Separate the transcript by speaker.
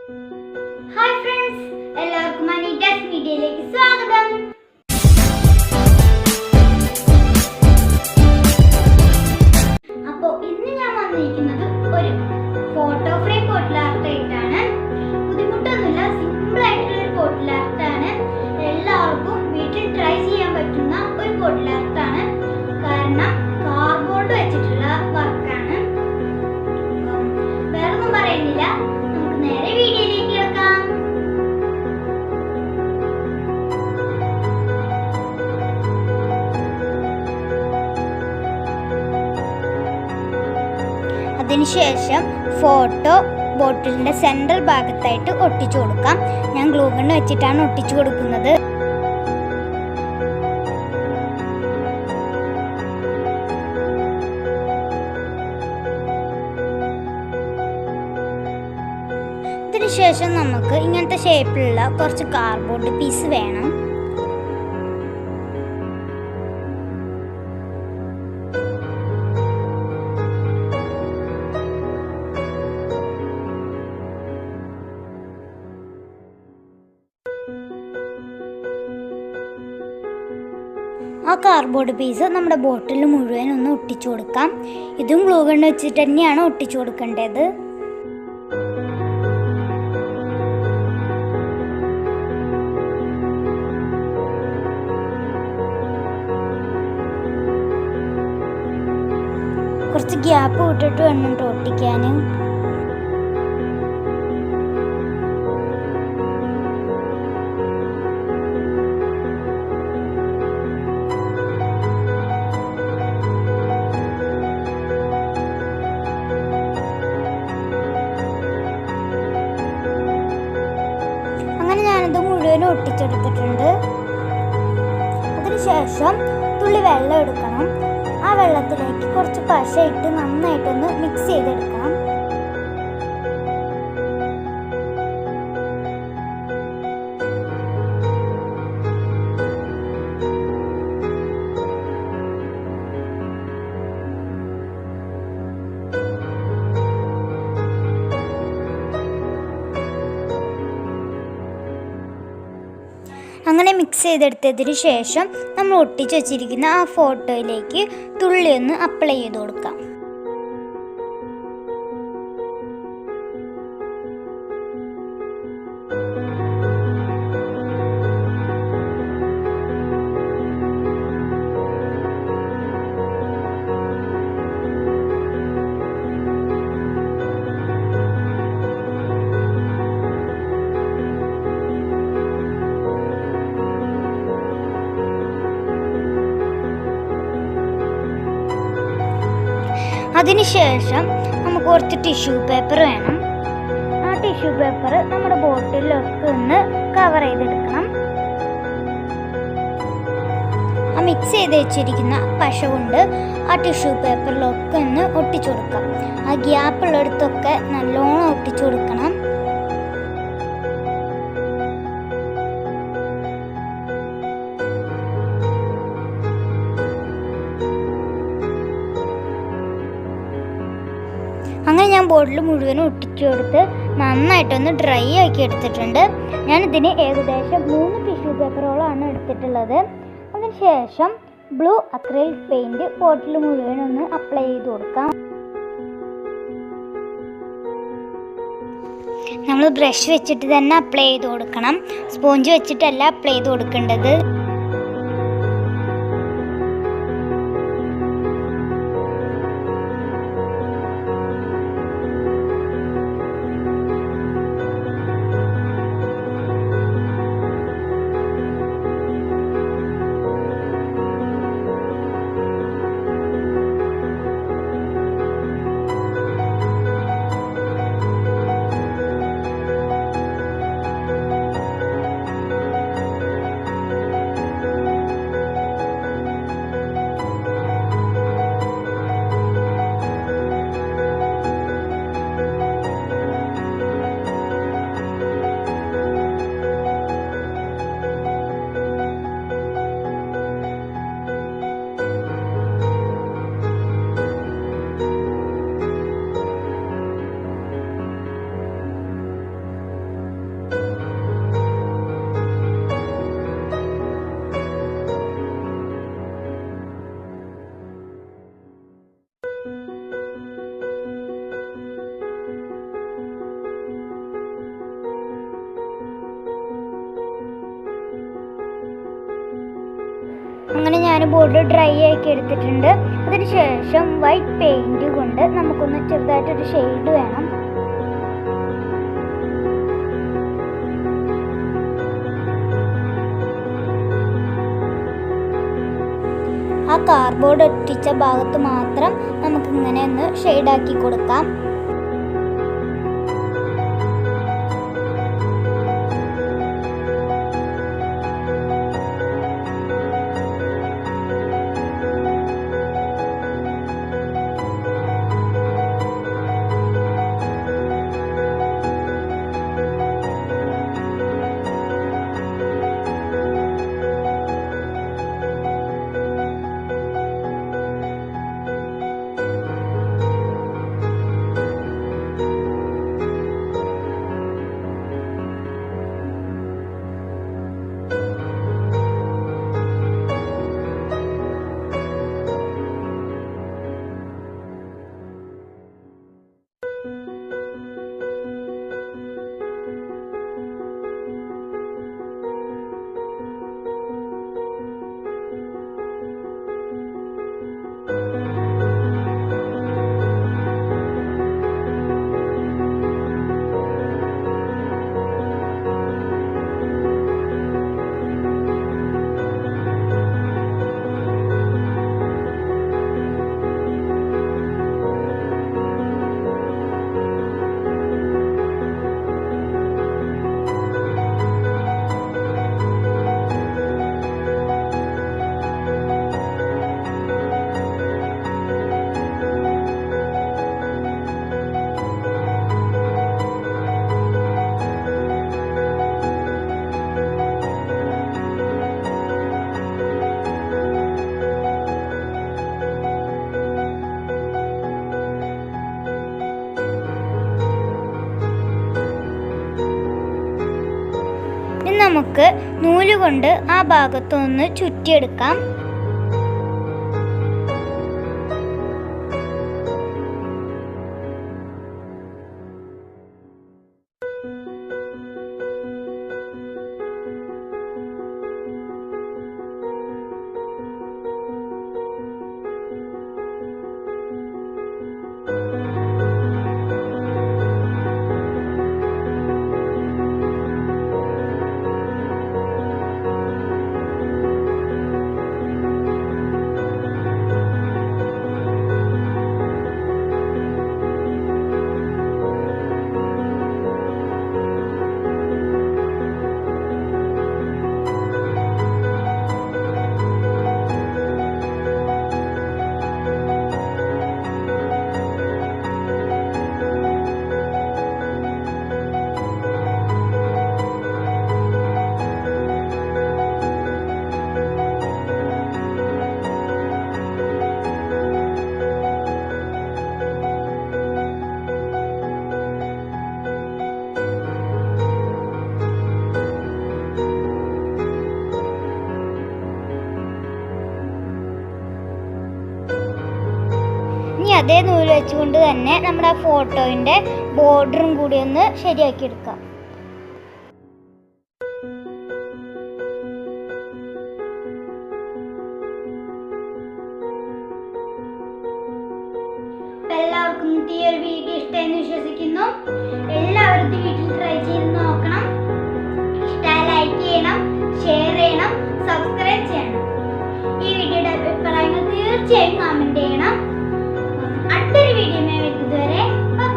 Speaker 1: Hi friends, എല്ലാവർക്കും അനീറ്റാസ് മീഡിയയിലേക്ക് സ്വാഗതം. അപ്പോൾ ഇന്ന് ഞാൻ വന്നിരിക്കുന്നത് ഒരു ഫോട്ടോ ഫ്രെയിം ബോട്ടിൽ ആർട്ട് ആയിട്ടാണ്. ബുദ്ധിമുട്ടൊന്നുമില്ല, സിമ്പിൾ ആയിട്ടുള്ള ഒരു ബോട്ടിൽ ആർട്ടാണ്. എല്ലാവർക്കും വീട്ടിൽ ട്രൈ ചെയ്യാൻ പറ്റുന്ന ഒരു ബോട്ടിൽ ആർട്ടാണ്. കാരണം കാർഡ്ബോർഡ് വെച്ചിട്ടുള്ള വർക്കാണ്. വേറൊന്നും പറയുന്നില്ല, നമുക്ക് നേരെ വീഡിയോയിലേക്ക് കിടക്കാം. അതിനുശേഷം ഫോട്ടോ ബോട്ടിലിന്റെ സെൻട്രൽ ഭാഗത്തായിട്ട് ഒട്ടിച്ചു കൊടുക്കാം. ഞാൻ ഗ്ലൂ ഗൺ വെച്ചിട്ടാണ് ഒട്ടിച്ചു കൊടുക്കുന്നത്. അതിനുശേഷം നമുക്ക് ഇങ്ങനത്തെ ഷേപ്പിലുള്ള കുറച്ച് കാർഡ്ബോർഡ് പീസ് വേണം. ആ കാർഡ്ബോർഡ് പീസ് നമ്മുടെ ബോട്ടിൽ മുഴുവൻ ഒന്ന് ഒട്ടിച്ചു കൊടുക്കാം. ഇതും ഗ്ലൂ ഗൺ വെച്ചിട്ട് തന്നെയാണ് ഒട്ടിച്ചു കൊടുക്കേണ്ടത്. കുറച്ച് ഗ്യാപ്പ് വിട്ടിട്ട് വേണം ഒട്ടിക്കാൻ. അങ്ങനെ ഞാനത് മുഴുവനും ഒട്ടിച്ചെടുത്തിട്ടുണ്ട്. അതിനുശേഷം തുള്ളി വെള്ളം എടുക്കണം. ആ വെള്ളത്തിലേക്ക് കുറച്ച് പശ ഇട്ട് നന്നായിട്ടൊന്ന് മിക്സ് ചെയ്തെടുക്കണം. അങ്ങനെ മിക്സ് ചെയ്തെടുത്തതിന് ശേഷം നമ്മൾ ഒട്ടിച്ച് വെച്ചിരിക്കുന്ന ആ ഫോട്ടോയിലേക്ക് തുള്ളി ഒന്ന് അപ്ലൈ ചെയ്ത് കൊടുക്കാം. അതിനുശേഷം നമുക്ക് കുറച്ച് ടിഷ്യൂ പേപ്പർ വേണം. ആ ടിഷ്യൂ പേപ്പർ നമ്മുടെ ബോട്ടിലൊക്കെ ഒന്ന് കവർ ചെയ്തെടുക്കണം. ആ മിക്സ് ചെയ്ത് വെച്ചിരിക്കുന്ന പശ കൊണ്ട് ആ ടിഷ്യൂ പേപ്പറിലൊക്കെ ഒന്ന് ഒട്ടിച്ചു കൊടുക്കാം. ആ ഗ്യാപ്പുള്ളിടത്തൊക്കെ നല്ലോണം ഒട്ടിച്ചു കൊടുക്കണം. അങ്ങനെ ഞാൻ ബോട്ടിൽ മുഴുവനും ഒട്ടിച്ചു കൊടുത്ത് നന്നായിട്ടൊന്ന് ഡ്രൈ ആക്കി എടുത്തിട്ടുണ്ട്. ഞാനിതിന് ഏകദേശം 3 ടിഷ്യൂ പേപ്പറോളാണ് എടുത്തിട്ടുള്ളത്. അതിനുശേഷം ബ്ലൂ അക്രിലിക് പെയിൻറ് ബോട്ടിൽ മുഴുവനൊന്ന് അപ്ലൈ ചെയ്ത് കൊടുക്കാം. നമ്മൾ ബ്രഷ് വെച്ചിട്ട് തന്നെ അപ്ലൈ ചെയ്ത് കൊടുക്കണം. സ്പോഞ്ച് വെച്ചിട്ടല്ല അപ്ലൈ ചെയ്ത് കൊടുക്കേണ്ടത്. അങ്ങനെ ഞാൻ ബോർഡ് ഡ്രൈ ആക്കി എടുത്തിട്ടുണ്ട്. അതിനുശേഷം വൈറ്റ് പെയിന്റ് കൊണ്ട് നമുക്കൊന്ന് ചെറുതായിട്ടൊരു ഷെയ്ഡ് വേണം. ആ കാർഡ്ബോർഡ് ഒട്ടിച്ച ഭാഗത്ത് മാത്രം നമുക്കിങ്ങനെ ഒന്ന് ഷെയ്ഡാക്കി കൊടുക്കാം. നമുക്ക് നൂല് കൊണ്ട് ആ ഭാഗത്തൊന്ന് ചുറ്റിയെടുക്കാം. അതേ നൂല് വെച്ചുകൊണ്ട് തന്നെ നമ്മുടെ ആ ഫോട്ടോയിൻ്റെ ബോർഡറും കൂടി ഒന്ന് ശരിയാക്കി എടുക്കാം. എല്ലാവർക്കും ഈ ഒരു വീഡിയോ ഇഷ്ടമെന്ന് വിശ്വസിക്കുന്നു. എല്ലാവരും വീട്ടിൽ ട്രൈ ചെയ്ത് നോക്കണം. ഇഷ്ടമായി ലൈക്ക് ചെയ്യണം, ഷെയർ ചെയ്യണം, സബ്സ്ക്രൈബ് ചെയ്യണം. ഈ വീഡിയോയുടെ അഭിപ്രായങ്ങൾ തീർച്ചയായും കമന്റ് ചെയ്യണം. അടുത്തൊരു വീഡിയോ വരുന്നതുവരെ